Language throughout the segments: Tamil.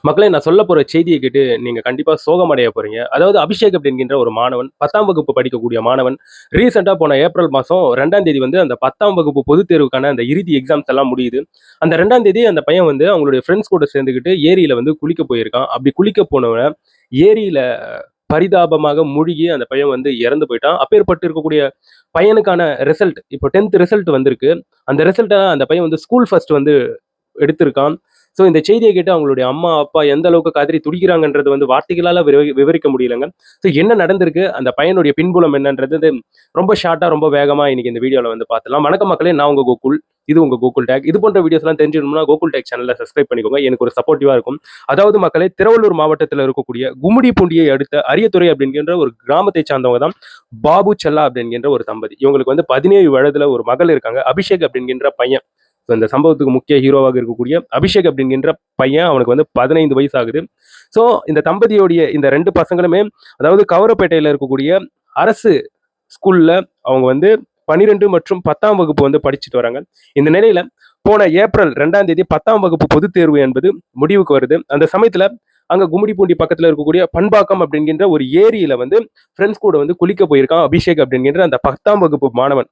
மக்களே நான் சொல்ல போற செய்தியை கேட்டு நீங்க கண்டிப்பா சோகமடைய போறீங்க. அதாவது அபிஷேக் அப்படிங்கிற ஒரு மாணவன் 10ஆம் வகுப்பு படிக்கக்கூடிய மாணவன். ரீசென்ட்டா போன ஏப்ரல் மாசம் 2ஆம் தேதி வந்து அந்த 10ஆம் வகுப்பு பொதுத் தேர்வுக்கான அந்த இறுதி எக்ஸாம்ஸ் எல்லாம் முடியுது. அந்த 2ஆம் தேதி அந்த பையன் வந்து அவங்களுடைய ஃப்ரெண்ட்ஸ் கூட சேர்ந்துக்கிட்டு ஏரியில வந்து குளிக்க போயிருக்கான். அப்படி குளிக்க போனவன் ஏரியில பரிதாபமாக மூழ்கி அந்த பையன் வந்து இறந்து போயிட்டான். அப்பேற்பட்டு இருக்கக்கூடிய பையனுக்கான ரிசல்ட் இப்போ 10த் ரிசல்ட் வந்திருக்கு. அந்த ரிசல்ட்ட அந்த பையன் வந்து ஸ்கூல் ஃபர்ஸ்ட் வந்து எடுத்திருக்கான். ஸோ இந்த செய்தியை கேட்டு அவங்களுடைய அம்மா, அப்பா எந்த அளவுக்கு கதறி துடிக்கிறாங்கன்றது வந்து வார்த்தைகளால விவரிக்க முடியலங்க. ஸோ என்ன நடந்திருக்கு? அந்த பையனுடைய பின்புலம் என்னன்றது ரொம்ப ஷார்ட்டா, ரொம்ப வேகமா இன்னைக்கு இந்த வீடியோல வந்து பார்த்துடலாம். வணக்கம் மக்களே! நான் உங்க கோகுல். இது உங்க கோகுல் டேக். இது போன்ற வீடியோஸ்லாம் தெரிஞ்சுக்கணும்னா கோகுல் டேக் சேனலை சப்ஸ்கிரைப் பண்ணிக்கோங்க. எனக்கு ஒரு சப்போர்ட்டிவா இருக்கும். அதாவது மக்களே, திருவள்ளூர் மாவட்டத்தில் இருக்கக்கூடிய கும்மிடிப்பூண்டியை அடுத்த அரியத்துறை அப்படிங்கிற ஒரு கிராமத்தை சார்ந்தவங்க தான் பாபு செல்லா அப்படிங்கிற ஒரு தம்பதி. இவங்களுக்கு வந்து 17 வயதுல ஒரு மகள் இருக்காங்க. அபிஷேக் அப்படிங்கிற பையன். இந்த சம்பவத்துக்கு முக்கிய ஹீரோவாக இருக்கக்கூடிய அபிஷேக் அப்படிங்கிற பையன், அவனுக்கு வந்து 15 வயசு ஆகுது. ஸோ இந்த தம்பதியோடைய இந்த 2 பசங்களுமே, அதாவது கவரப்பேட்டையில் இருக்கக்கூடிய அரசு ஸ்கூல்ல அவங்க வந்து 12 மற்றும் 10ஆம் வகுப்பு வந்து படிச்சுட்டு வராங்க. இந்த நிலையில போன ஏப்ரல் 2ஆம் தேதி 10ஆம் வகுப்பு பொதுத் தேர்வு என்பது முடிவுக்கு வருது. அந்த சமயத்துல அங்க கும்மிடிப்பூண்டி பக்கத்துல இருக்கக்கூடிய பண்பாக்கம் அப்படிங்கிற ஒரு ஏரியில வந்து ஃப்ரெண்ட்ஸ் கூட வந்து குளிக்க போயிருக்கான் அபிஷேக் அப்படிங்கிற அந்த 10ஆம் வகுப்பு மாணவன்.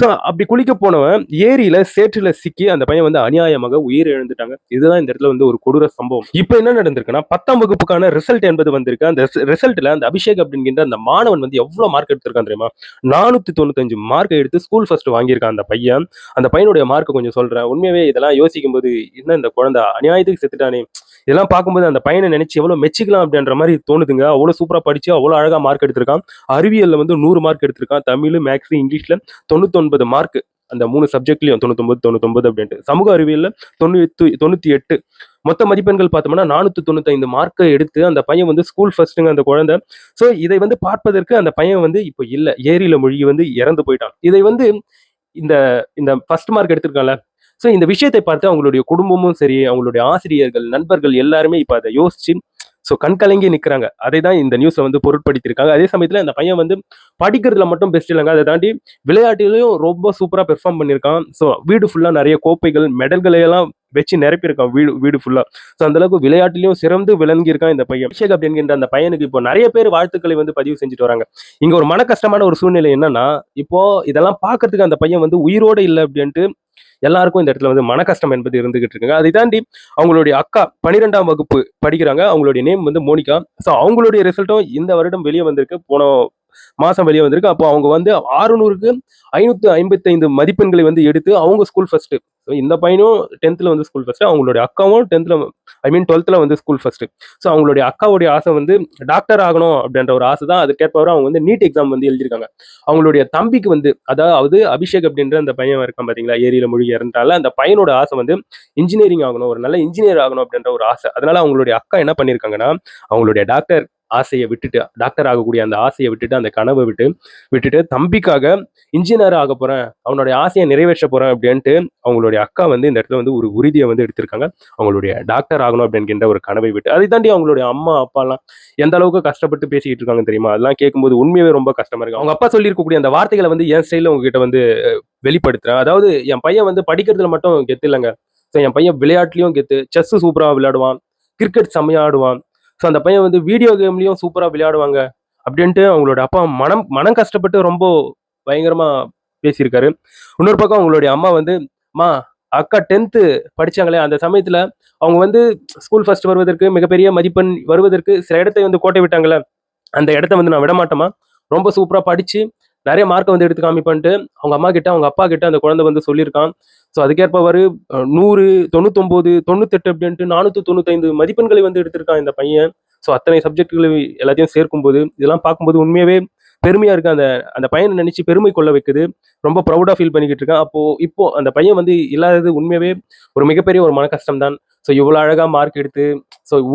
ஸோ அப்படி குளிக்க போனவன் ஏரியில சேற்றுல சிக்கி அந்த பையன் வந்து அநியாயமாக உயிர் இழந்துட்டாங்க. இதுதான் இந்த இடத்துல வந்து ஒரு கொடூர சம்பவம். இப்போ என்ன நடந்திருக்குன்னா 10ஆம் வகுப்புக்கான ரிசல்ட் என்பது வந்திருக்கு. அந்த ரிசல்ட்ல அந்த அபிஷேக் அப்படிங்கிற அந்த மாணவன் வந்து எவ்வளவு மார்க் எடுத்திருக்கான் தெரியுமா? 495 மார்க் எடுத்து ஸ்கூல் ஃபர்ஸ்ட் வாங்கியிருக்கான் அந்த பையன். அந்த பையனுடைய மார்க் கொஞ்சம் சொல்றேன். உண்மையாவே இதெல்லாம் யோசிக்கும் போது என்ன இந்த குழந்தை அநியாயத்துக்கு செத்துட்டானே, இதெல்லாம் பார்க்கும்போது அந்த பையனை நினைச்சு எவ்வளவு மெச்சிக்கலாம் அப்படின்ற மாதிரி தோணுதுங்க. அவ்வளவு சூப்பரா படிச்சு அவ்வளவு அழகா மார்க் எடுத்திருக்கான். அறிவியல்ல வந்து 100 மார்க் எடுத்திருக்கான். தமிழ், மேக்ஸ், இங்கிலீஷ்ல 99 மார்க். அந்த 3 சப்ஜெக்ட்லயும் 99 99 அப்படின்ட்டு. சமூக அறிவியல்ல 98. மொத்த மதிப்பெண்கள் பார்த்தோம்னா 495 மார்க்கை எடுத்து அந்த பையன் வந்து ஸ்கூல் ஃபர்ஸ்ட்டுங்க அந்த குழந்தை. ஸோ இதை வந்து பார்ப்பதற்கு அந்த பையன் வந்து இப்போ இல்ல. ஏரியில மூழ்கி வந்து இறந்து போயிட்டான். இதை வந்து இந்த இந்த ஃபர்ஸ்ட் மார்க் எடுத்திருக்கான்ல. ஸோ இந்த விஷயத்தை பார்த்து அவங்களுடைய குடும்பமும் சரி, அவங்களுடைய ஆசிரியர்கள், நண்பர்கள் எல்லாருமே இப்ப அதை யோசிச்சு கண் கலங்கி நிக்கிறாங்க. அதை தான் இந்த நியூஸை வந்து பொருட்படுத்தியிருக்காங்க. அதே சமயத்துல இந்த பையன் வந்து படிக்கிறதுல மட்டும் பெஸ்ட் இல்லைங்க. அதை தாண்டி விளையாட்டிலையும் ரொம்ப சூப்பரா பெர்ஃபார்ம் பண்ணியிருக்கான். ஸோ வீடு ஃபுல்லா நிறைய கோப்பைகள், மெடல்களை எல்லாம் வச்சு நிரப்பியிருக்கான் வீடு வீடு ஃபுல்லா. ஸோ அந்த அளவுக்கு விளையாட்டிலையும் சிறந்து விளங்கி இருக்கான் இந்த பையன். அபிஷேக் அப்படிங்கிற அந்த பையனுக்கு இப்போ நிறைய பேர் வாழ்த்துக்களை வந்து பதிவு செஞ்சுட்டு வராங்க. இங்க ஒரு மன கஷ்டமான ஒரு சூழ்நிலை என்னன்னா, இப்போ இதெல்லாம் பார்க்கறதுக்கு அந்த பையன் வந்து உயிரோட இல்லை அப்படின்ட்டு எல்லாருக்கும் இந்த இடத்துல வந்து மன கஷ்டம் என்பது இருந்துகிட்டு இருக்குங்க. அதை தாண்டி அவங்களுடைய அக்கா 12ஆம் வகுப்பு படிக்கிறாங்க. அவங்களுடைய நேம் வந்து மோனிகா. ஸோ அவங்களுடைய ரிசல்ட்டும் இந்த வருடம் வெளியே வந்திருக்கு. போன மாசம் வெளியே வந்திருக்கு. அப்போ அவங்க வந்து 600க்கு 555 மதிப்பெண்களை வந்து எடுத்து அவங்க ஸ்கூல் ஃபர்ஸ்ட். இந்த பையனும் 10th வந்து ஸ்கூல் ஃபர்ஸ்ட். அவங்களுடைய அக்காவும் 10th ஐ மீன் 12th வந்து ஸ்கூல் ஃபர்ஸ்ட். ஸோ அவங்களுடைய அக்காவுடைய ஆசை வந்து டாக்டர் ஆகணும் அப்படின்ற ஒரு ஆசை தான். அதுக்கேற்பவர் அவங்க வந்து நீட் எக்ஸாம் வந்து எழுதியிருக்காங்க. அவங்களுடைய தம்பிக்கு வந்து அதாவது அபிஷேக் அப்படின்ற அந்த பையன் இருக்கான் பாத்தீங்களா, ஏரியில மூழ்கி இறந்தால அந்த பையனோட ஆசை வந்து இன்ஜினியரிங் ஆகணும், ஒரு நல்ல இன்ஜினியர் ஆகணும் அப்படின்ற ஒரு ஆசை. அதனால அவங்களுடைய அக்கா என்ன பண்ணியிருக்காங்கன்னா, அவங்களுடைய ஆசையை விட்டுட்டு, டாக்டர் ஆகக்கூடிய அந்த ஆசையை விட்டுட்டு, அந்த கனவை விட்டுட்டு தம்பிக்காக இன்ஜினியர் ஆக போறேன், அவனுடைய ஆசையை நிறைவேற்ற போறேன் அப்படின்ட்டு அவங்களுடைய அக்கா வந்து இந்த இடத்துல வந்து ஒரு உறுதியை வந்து எடுத்திருக்காங்க. அவங்களுடைய டாக்டர் ஆகணும் அப்படின்ற ஒரு கனவை விட்டு. அதை தாண்டி அவங்களுடைய அம்மா அப்பா எல்லாம் எந்த அளவுக்கு கஷ்டப்பட்டு பேசிக்கிட்டு இருக்காங்க தெரியுமா? அதெல்லாம் கேட்கும்போது உண்மையாவே ரொம்ப கஷ்டமா இருக்கு. அவங்க அப்பா சொல்லியிருக்கக்கூடிய அந்த வார்த்தைகளை வந்து என் ஸ்டைல உங்ககிட்ட வந்து வெளிப்படுத்துறேன். அதாவது என் பையன் வந்து படிக்கிறதுல மட்டும் கெத்து இல்லைங்க. என் பையன் விளையாட்டுலயும் கெத்து. செஸ் சூப்பரா விளையாடுவான், கிரிக்கெட் செம்மையா ஆடுவான். அந்த பையன் வந்து வீடியோ கேம்லயும் சூப்பரா விளையாடுவாங்க அப்படின்ட்டு அவங்களோட அப்பா மனம் மனம் கஷ்டப்பட்டு ரொம்ப பயங்கரமா பேசியிருக்காரு. இன்னொரு பக்கம் அவங்களுடைய அம்மா வந்து, மா அக்கா 10th படிச்சாங்களே அந்த சமயத்துல அவங்க வந்து ஸ்கூல் ஃபர்ஸ்ட் வருவதற்கு, மிகப்பெரிய மதிப்பெண் வருவதற்கு சில இடத்தை வந்து கோட்டை விட்டாங்கல்ல, அந்த இடத்த வந்து நான் விட மாட்டேமா, ரொம்ப சூப்பரா படிச்சு நிறைய மார்க்கை வந்து எடுத்து காமிப்பான்ட்டு அவங்க அம்மா கிட்ட, அவங்க அப்பா கிட்ட அந்த குழந்தை வந்து சொல்லியிருக்கான். ஸோ அதுக்கேற்பவாறு 100, 99, 98 அப்படின்ட்டு 495 மதிப்பெண்களை வந்து எடுத்திருக்கான் இந்த பையன். ஸோ அத்தனை சப்ஜெக்ட்களை எல்லாத்தையும் சேர்க்கும்போது இதெல்லாம் பார்க்கும்போது உண்மையாவே பெருமையா இருக்கு. அந்த அந்த பையனை நினைச்சு பெருமை கொள்ள வைக்குது. ரொம்ப ப்ரௌடா ஃபீல் பண்ணிக்கிட்டு இருக்கேன். அப்போ இப்போ அந்த பையன் வந்து இல்லாதது உண்மையாவே ஒரு மிகப்பெரிய ஒரு மன கஷ்டம் தான். ஸோ இவ்வளவு அழகா மார்க் எடுத்து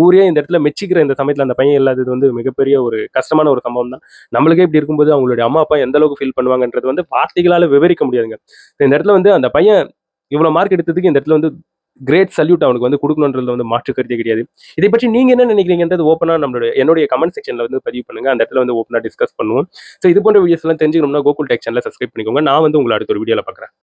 ஊரே இந்த இடத்துல மெச்சிக்கிற இந்த சமயத்துல அந்த பையன் இல்லாதது வந்து மிகப்பெரிய ஒரு கஷ்டமான ஒரு சம்பவம் தான். நம்மளுக்கே இப்படி இருக்கும்போது அவங்களுடைய அம்மா அப்பா எந்த அளவுக்கு ஃபீல் பண்ணுவாங்கன்றது வந்து வார்த்தைகளால விவரிக்க முடியாதுங்க. இந்த இடத்துல வந்து அந்த பையன் இவ்வளவு மார்க் எடுத்ததுக்கு இந்த இடத்துல வந்து கிரேட் சல்யூட் அவனுக்கு வந்து கொடுக்கணுன்றதுல வந்து மாற்று கருத்தே கிடையாது. இதை பற்றி நீங்க என்ன நினைக்கிறீங்கன்றது ஓப்பனா என்னுடைய கமெண்ட் செக்ஷன்ல வந்து பதிவு பண்ணுங்க. அந்த இடத்துல வந்து ஓப்பனா டிஸ்கஸ் பண்ணுவோம். ஸோ இது போன்ற வீடியோஸ் எல்லாம் தெரிஞ்சுக்கணும்னா கோகுல் டெக் சேனலை சப்ஸ்கிரைப் பண்ணிக்கோங்க. நான் வந்து உங்களை அடுத்த ஒரு வீடியோல பார்க்குறேன்.